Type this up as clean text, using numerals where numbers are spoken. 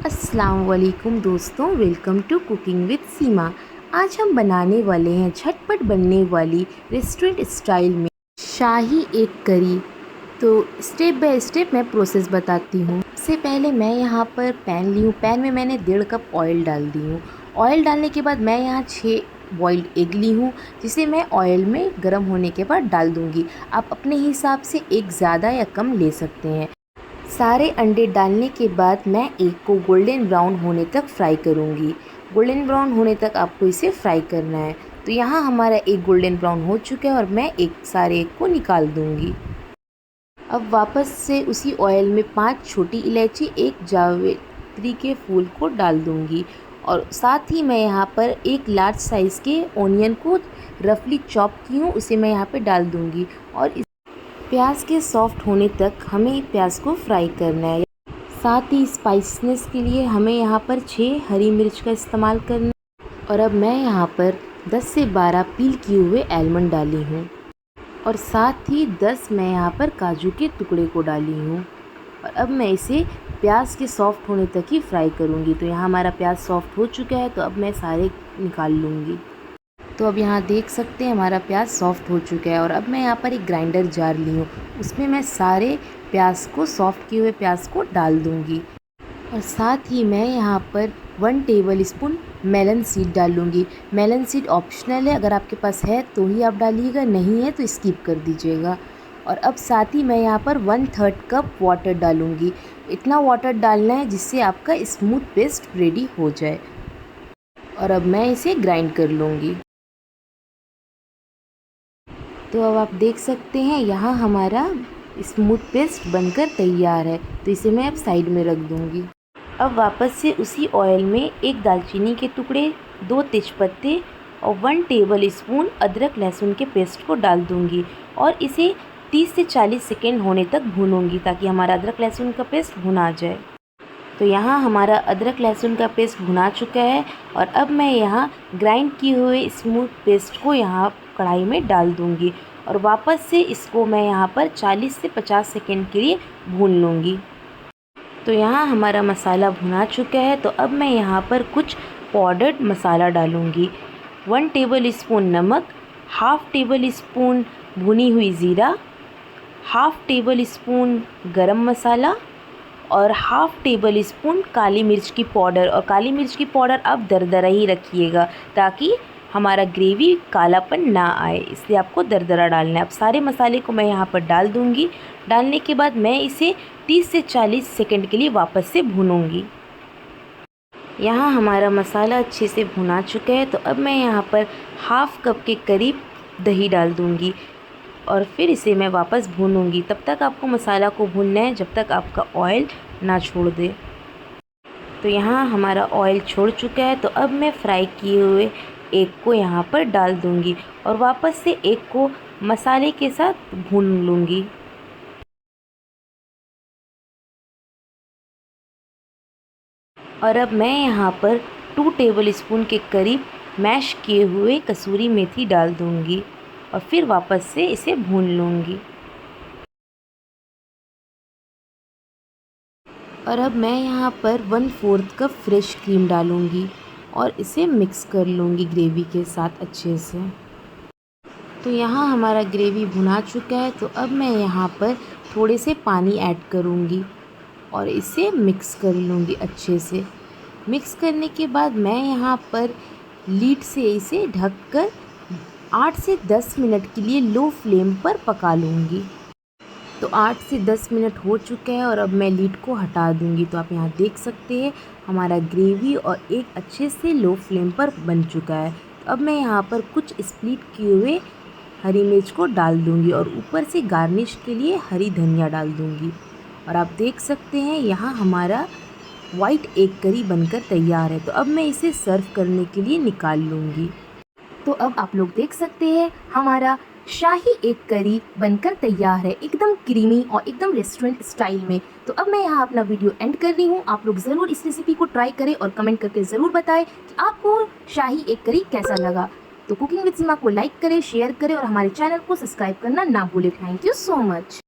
अस्सलाम वालेकुम दोस्तों, वेलकम टू कुकिंग विद सीमा। आज हम बनाने वाले हैं झटपट बनने वाली रेस्टोरेंट स्टाइल में शाही एग करी। तो स्टेप बाय स्टेप मैं प्रोसेस बताती हूँ। सबसे पहले मैं यहाँ पर पैन ली हूँ। पैन में मैंने 1.5 कप ऑयल डाल दी हूँ। ऑयल डालने के बाद मैं यहाँ 6 बॉइल्ड एग ली हूँ, जिसे मैं ऑयल में गर्म होने के बाद डाल दूँगी। आप अपने हिसाब से एग ज़्यादा या कम ले सकते हैं। सारे अंडे डालने के बाद मैं एग को गोल्डन ब्राउन होने तक फ्राई करूँगी। गोल्डन ब्राउन होने तक आपको इसे फ्राई करना है। तो यहाँ हमारा एग गोल्डन ब्राउन हो चुका है और मैं सारे एग को निकाल दूँगी। अब वापस से उसी ऑयल में 5 छोटी इलायची, 1 जावित्री के फूल को डाल दूँगी और साथ ही मैं यहाँ पर एक लार्ज साइज़ के ऑनियन को रफली चॉप की हूँ, उसे मैं यहाँ पे डाल दूँगी। और प्याज के सॉफ्ट होने तक हमें प्याज को फ्राई करना है। साथ ही स्पाइसनेस के लिए हमें यहाँ पर 6 हरी मिर्च का इस्तेमाल करना है। और अब मैं यहाँ पर 10 से 12 पील किए हुए आलमंड डाली हूँ और साथ ही 10 मैं यहाँ पर काजू के टुकड़े को डाली हूँ। और अब मैं इसे प्याज के सॉफ्ट होने तक ही फ्राई करूँगी। तो यहाँ हमारा प्याज सॉफ्ट हो चुका है, तो अब मैं सारे निकाल लूँगी। तो अब यहाँ देख सकते हैं हमारा प्याज सॉफ्ट हो चुका है। और अब मैं यहाँ पर एक ग्राइंडर जार ली हूँ, उसमें मैं सारे प्याज को सॉफ्ट किए हुए प्याज को डाल दूँगी। और साथ ही मैं यहाँ पर 1 टेबल स्पून मेलन सीड डालूँगी। मेलन सीड ऑप्शनल है, अगर आपके पास है तो ही आप डालिएगा, नहीं है तो स्किप कर दीजिएगा। और अब साथ ही मैं यहाँ पर 1/3 कप वाटर डालूँगी। इतना वाटर डालना है जिससे आपका स्मूथ पेस्ट रेडी हो जाए। और अब मैं इसे ग्राइंड कर लूँगी। तो अब आप देख सकते हैं यहाँ हमारा स्मूथ पेस्ट बनकर तैयार है। तो इसे मैं अब साइड में रख दूँगी। अब वापस से उसी ऑयल में 1 दालचीनी के टुकड़े, 2 तेज़पत्ते और 1 टेबल स्पून अदरक लहसुन के पेस्ट को डाल दूँगी और इसे 30 से 40 सेकेंड होने तक भूनूँगी, ताकि हमारा अदरक लहसुन का पेस्ट भुना जाए। तो यहाँ हमारा अदरक लहसुन का पेस्ट भुना चुका है और अब मैं यहाँ ग्राइंड किए हुए स्मूथ पेस्ट को यहाँ कढ़ाई में डाल दूँगी और वापस से इसको मैं यहाँ पर 40 से 50 सेकेंड के लिए भून लूँगी। तो यहाँ हमारा मसाला भुना चुका है। तो अब मैं यहाँ पर कुछ पाउडर्ड मसाला डालूँगी। 1 टेबल स्पून नमक, हाफ़ टेबल स्पून भुनी हुई ज़ीरा, हाफ़ टेबल स्पून गरम मसाला और हाफ़ टेबल स्पून काली मिर्च की पाउडर। और काली मिर्च की पाउडर आप दरदरा ही रखिएगा, ताकि हमारा ग्रेवी कालापन ना आए, इसलिए आपको दरदरा डालना है। अब सारे मसाले को मैं यहाँ पर डाल दूँगी। डालने के बाद मैं इसे 30 से 40 सेकंड के लिए वापस से भूनूँगी। यहाँ हमारा मसाला अच्छे से भुना चुका है। तो अब मैं यहाँ पर हाफ़ कप के करीब दही डाल दूँगी और फिर इसे मैं वापस भूनूँगी। तब तक आपको मसाला को भूनना है जब तक आपका ऑयल ना छोड़ दे। तो यहाँ हमारा ऑयल छोड़ चुका है। तो अब मैं फ्राई किए हुए एग को यहाँ पर डाल दूँगी और वापस से एग को मसाले के साथ भून लूँगी। और अब मैं यहाँ पर 2 टेबल स्पून के करीब मैश किए हुए कसूरी मेथी डाल दूँगी और फिर वापस से इसे भून लूँगी। और अब मैं यहाँ पर 1/4 कप फ्रेश क्रीम डालूँगी और इसे मिक्स कर लूँगी ग्रेवी के साथ अच्छे से। तो यहाँ हमारा ग्रेवी भुना चुका है। तो अब मैं यहाँ पर थोड़े से पानी ऐड करूँगी और इसे मिक्स कर लूँगी अच्छे से। मिक्स करने के बाद मैं यहाँ पर लीड से इसे ढककर 8 से 10 मिनट के लिए लो फ्लेम पर पका लूँगी। तो 8 से 10 मिनट हो चुके हैं और अब मैं लीड को हटा दूँगी। तो आप यहाँ देख सकते हैं हमारा ग्रेवी और एक अच्छे से लो फ्लेम पर बन चुका है। तो अब मैं यहाँ पर कुछ स्प्लिट किए हुए हरी मिर्च को डाल दूँगी और ऊपर से गार्निश के लिए हरी धनिया डाल दूँगी। और आप देख सकते हैं यहाँ हमारा वाइट एग करी बनकर तैयार है। तो अब मैं इसे सर्व करने के लिए निकाल लूँगी। तो अब आप लोग देख सकते हैं हमारा शाही एग करी बनकर तैयार है, एकदम क्रीमी और एकदम रेस्टोरेंट स्टाइल में। तो अब मैं यहाँ अपना वीडियो एंड कर रही हूँ। आप लोग ज़रूर इस रेसिपी को ट्राई करें और कमेंट करके ज़रूर बताएं कि आपको शाही एग करी कैसा लगा। तो कुकिंग विद सीमा को लाइक करें, शेयर करें और हमारे चैनल को सब्सक्राइब करना ना भूलें। Thank you so much.